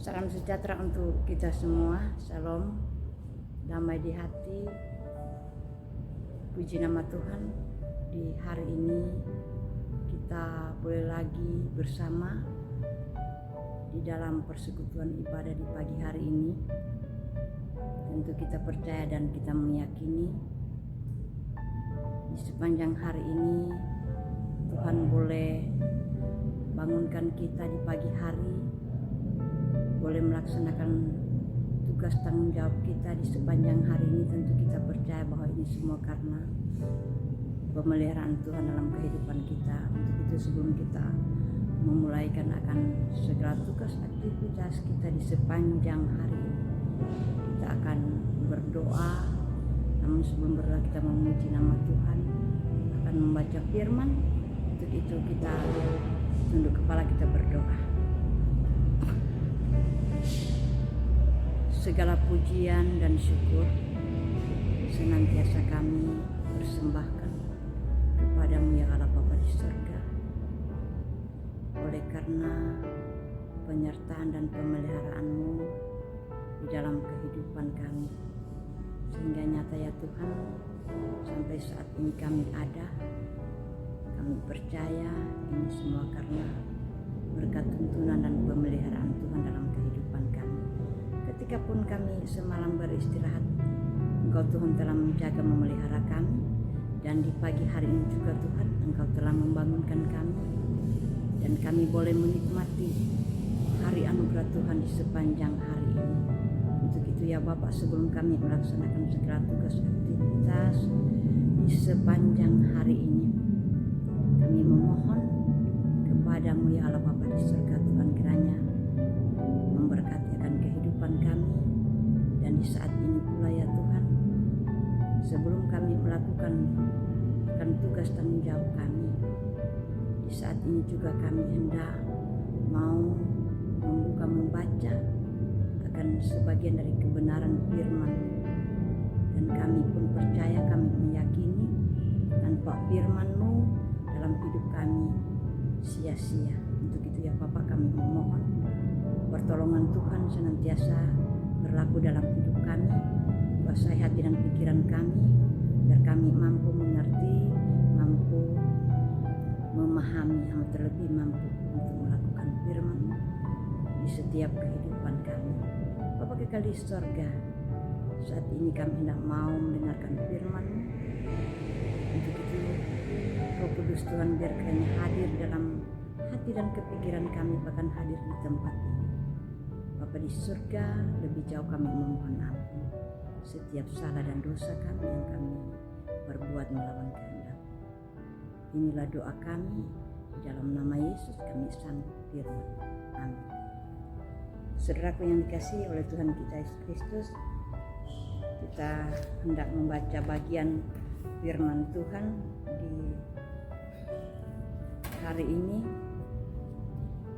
Salam sejahtera untuk kita semua. Shalom, damai di hati. Puji nama Tuhan. Di hari ini kita boleh lagi bersama di dalam persekutuan ibadah di pagi hari ini. Tentu kita percaya dan kita meyakini di sepanjang hari ini Tuhan boleh bangunkan kita di pagi hari, boleh melaksanakan tugas tanggung jawab kita di sepanjang hari ini. Tentu kita percaya bahwa ini semua karena pemeliharaan Tuhan dalam kehidupan kita. Untuk itu sebelum kita memulaikan akan segala tugas aktivitas kita di sepanjang hari ini, kita akan berdoa. Namun sebelum berdoa kita memuji nama Tuhan, akan membaca firman. Untuk itu kita tunduk kepala, kita berdoa. Segala pujian dan syukur senantiasa kami persembahkan kepadamu ya Allah Bapa di surga, oleh karena penyertaan dan pemeliharaanmu di dalam kehidupan kami, sehingga nyata ya Tuhan sampai saat ini kami ada. Kami percaya ini semua karena berkat tuntunan dan pemeliharaan Tuhan dalam kehidupan kami. Ketika pun kami semalam beristirahat, Engkau Tuhan telah menjaga memelihara kami, dan di pagi hari ini juga Tuhan Engkau telah membangunkan kami, dan kami boleh menikmati hari anugerah Tuhan di sepanjang hari ini. Untuk itu ya Bapak, sebelum kami melaksanakan segala tugas aktivitas di sepanjang hari ini, kami memohon kepadamu ya Allah Bapa di surga, Tuhan kiranya memberkati akan kehidupan kami. Dan di saat ini pula ya Tuhan, sebelum kami melakukan akan tugas tanggung jawab kami, di saat ini juga kami hendak mau membaca akan sebagian dari kebenaran firman. Dan kami pun percaya, kami meyakini tanpa firman-Mu dalam hidup kami sia-sia. Untuk itu ya Bapak, kami memohon pertolongan Tuhan senantiasa berlaku dalam hidup kami, kuasai hati dan pikiran kami, agar kami mampu mengerti, mampu memahami, yang terlebih mampu untuk melakukan firman di setiap kehidupan kami. Bapa kekal di surga, saat ini kami hendak mau mendengarkan firman. Untuk itu Roh Kudus Tuhan biar kiranya hadir dalam hati dan kepikiran kami, bahkan hadir di tempat ini. Bapa di surga, lebih jauh kami memohon ampun setiap salah dan dosa kami yang kami perbuat melawan kehendak. Inilah doa kami, di dalam nama Yesus kami sambut firman. Amin. Saudaraku yang dikasihi oleh Tuhan kita Yesus Kristus, kita hendak membaca bagian firman Tuhan di hari ini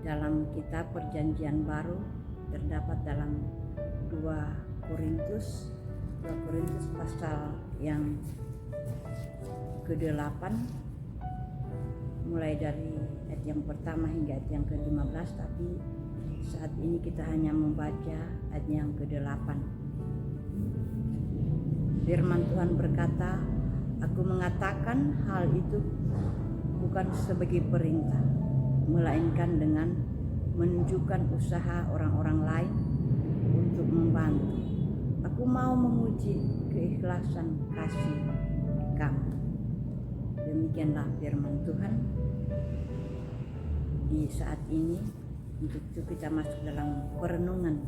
dalam kitab Perjanjian Baru, terdapat dalam 2 Korintus pasal yang ke-8, mulai dari ayat yang pertama hingga ayat yang ke-15, tapi saat ini kita hanya membaca ayat yang ke-8. Firman Tuhan berkata, "Aku mengatakan hal itu bukan sebagai perintah, melainkan dengan menunjukkan usaha orang-orang lain untuk membantu. Aku mau menguji keikhlasan kasih kamu." Demikianlah firman Tuhan di saat ini. Untuk itu kita masuk dalam perenungan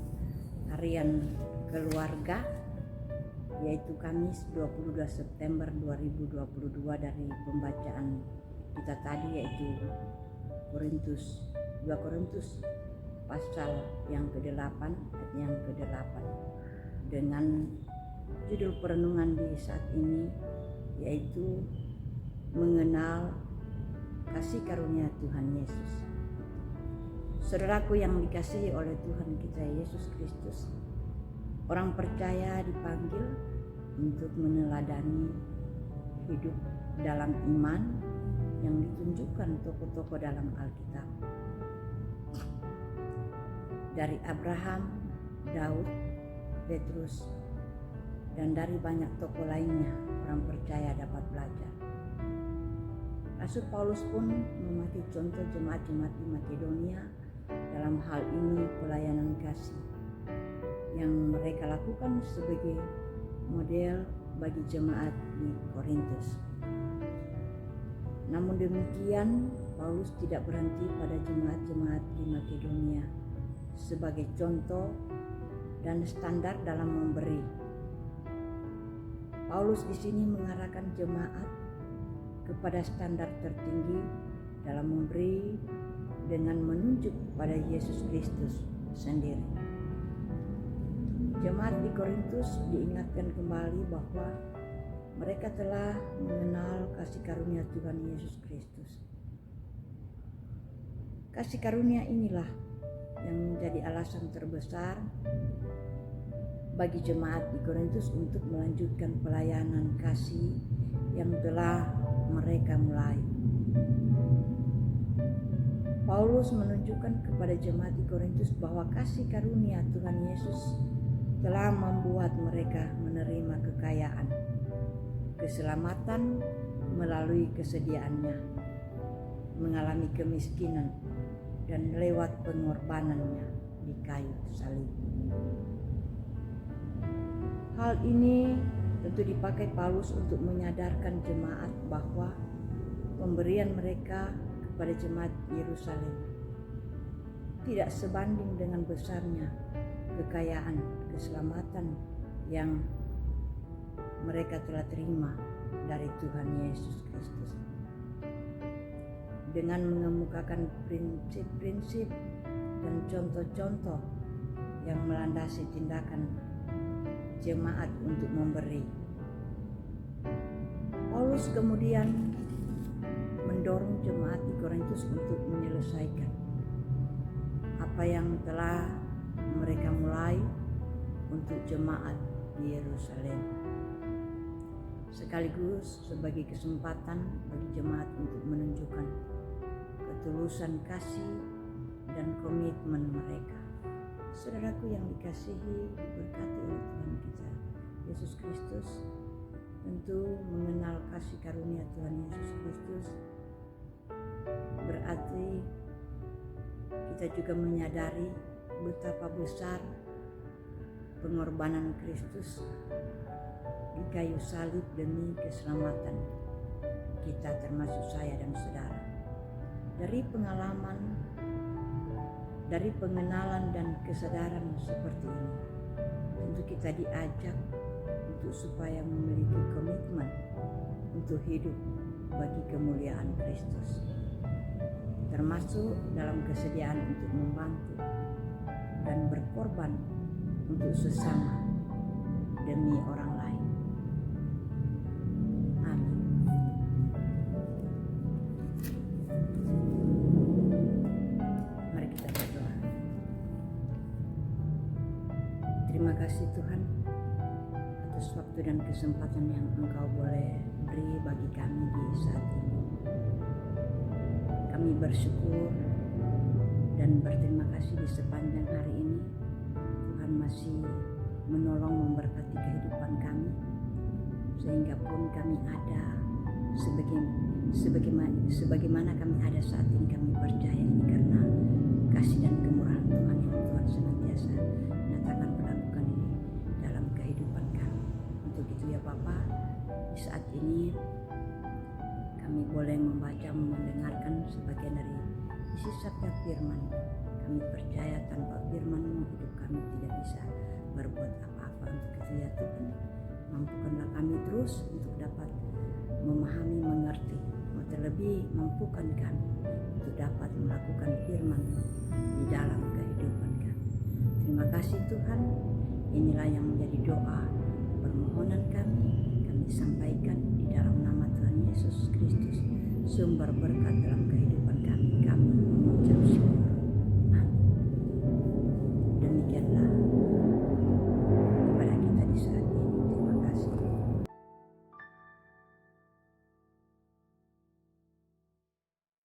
harian keluarga, yaitu Kamis 22 September 2022, dari pembacaan kita tadi, yaitu 2 Korintus pasal yang ke-8 ayat yang ke-8, dengan judul perenungan di saat ini yaitu mengenal kasih karunia Tuhan Yesus. Saudaraku yang dikasihi oleh Tuhan kita Yesus Kristus, orang percaya dipanggil untuk meneladani hidup dalam iman yang ditunjukkan tokoh-tokoh dalam Alkitab. dari Abraham, Daud, Petrus, dan dari banyak tokoh lainnya orang percaya dapat belajar. Rasul Paulus pun memakai contoh jemaat-jemaat di Makedonia dalam hal ini pelayanan kasih yang mereka lakukan sebagai model bagi jemaat di Korintus. Namun demikian, Paulus tidak berhenti pada jemaat-jemaat di Makedonia sebagai contoh dan standar dalam memberi. Paulus di sini mengarahkan jemaat kepada standar tertinggi dalam memberi dengan menunjuk pada Yesus Kristus sendiri. Jemaat di Korintus diingatkan kembali bahwa mereka telah mengenal kasih karunia Tuhan Yesus Kristus. Kasih karunia inilah yang menjadi alasan terbesar bagi jemaat di Korintus untuk melanjutkan pelayanan kasih yang telah mereka mulai. Paulus menunjukkan kepada jemaat di Korintus bahwa kasih karunia Tuhan Yesus telah membuat mereka menerima kekayaan, keselamatan melalui kesediaannya, mengalami kemiskinan, dan lewat pengorbanannya di kayu salib. Hal ini tentu dipakai Paulus untuk menyadarkan jemaat bahwa pemberian mereka kepada jemaat Yerusalem tidak sebanding dengan besarnya kekayaan, keselamatan yang mereka telah terima dari Tuhan Yesus Kristus. Dengan mengemukakan prinsip-prinsip dan contoh-contoh yang melandasi tindakan jemaat untuk memberi, Paulus kemudian mendorong jemaat di Korintus untuk menyelesaikan apa yang telah mereka mulai untuk jemaat di Yerusalem, sekaligus sebagai kesempatan bagi jemaat untuk menunjukkan ketulusan kasih dan komitmen mereka. Saudaraku yang dikasihi, diberkati oleh Tuhan kita Yesus Kristus, tentu mengenal kasih karunia Tuhan Yesus Kristus berarti kita juga menyadari betapa besar pengorbanan Kristus di kayu salib demi keselamatan kita, termasuk saya dan saudara. Dari pengalaman, dari pengenalan dan kesadaran seperti ini, tentu kita diajak untuk supaya memiliki komitmen untuk hidup bagi kemuliaan Kristus, termasuk dalam kesediaan untuk membantu dan berkorban untuk sesama demi orang lain. Amin. Mari kita berdoa. Terima kasih Tuhan atas waktu dan kesempatan yang Engkau boleh beri bagi kami di saat ini. Kami bersyukur dan berterima kasih di sepanjang hari ini Tuhan masih menolong memberkati kehidupan kami, sehingga pun kami ada sebagaimana kami ada saat ini. Kami percaya ini karena kasih dan kemurahan Tuhan yang Tuhan senantiasa nyatakan melakukan ini dalam kehidupan kami. Untuk itu ya Bapa, di saat ini kami boleh membaca, mendengarkan sebagian dari isi sabda firman. Kami percaya tanpa firman-Mu hidup kami tidak bisa berbuat apa-apa. Untuk itu ya Tuhan, mampukanlah kami terus untuk dapat memahami, mengerti, terlebih mampukan kami untuk dapat melakukan firman di dalam kehidupan kami. Terima kasih Tuhan, inilah yang menjadi doa permohonan kami sampaikan di dalam nama Tuhan Yesus Kristus, sumber berkat dalam kehidupan kami.